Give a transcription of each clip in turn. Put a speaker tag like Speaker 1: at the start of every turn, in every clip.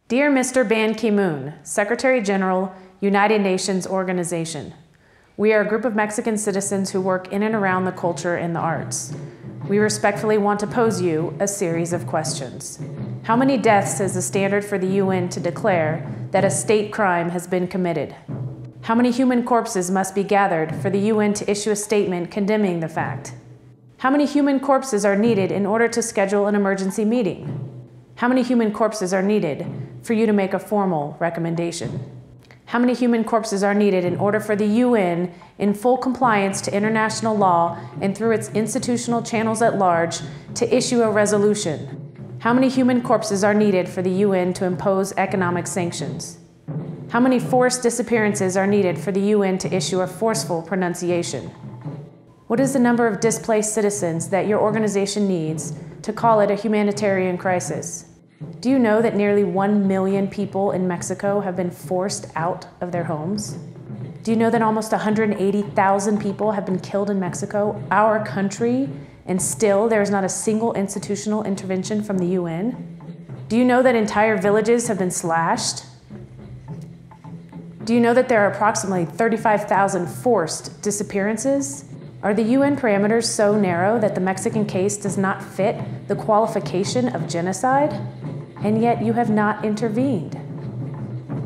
Speaker 1: Dear Mr. Ban Ki-moon, Secretary General, United Nations Organization, we are a group of Mexican citizens who work in and around the culture and the arts. We respectfully want to pose you a series of questions. How many deaths is the standard for the UN to declare that a state crime has been committed? How many human corpses must be gathered for the UN to issue a statement condemning the fact? How many human corpses are needed in order to schedule an emergency meeting? How many human corpses are needed for you to make a formal recommendation? How many human corpses are needed in order for the UN, in full compliance to international law and through its institutional channels at large, to issue a resolution? How many human corpses are needed for the UN to impose economic sanctions? How many forced disappearances are needed for the UN to issue a forceful pronunciation? What is the number of displaced citizens that your organization needs to call it a humanitarian crisis? Do you know that nearly 1 million people in Mexico have been forced out of their homes? Do you know that almost 180,000 people have been killed in Mexico, our country, and still there is not a single institutional intervention from the UN? Do you know that entire villages have been slashed? Do you know that there are approximately 35,000 forced disappearances? Are the UN parameters so narrow that the Mexican case does not fit the qualification of genocide? And yet you have not intervened.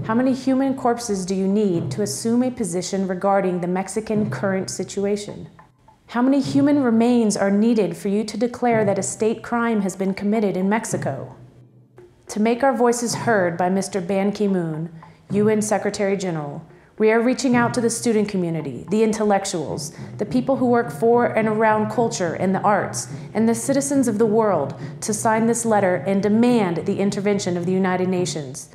Speaker 1: How many human corpses do you need to assume a position regarding the Mexican current situation? How many human remains are needed for you to declare that a state crime has been committed in Mexico? To make our voices heard by Mr. Ban Ki-moon, UN Secretary General, we are reaching out to the student community, the intellectuals, the people who work for and around culture and the arts, and the citizens of the world to sign this letter and demand the intervention of the United Nations.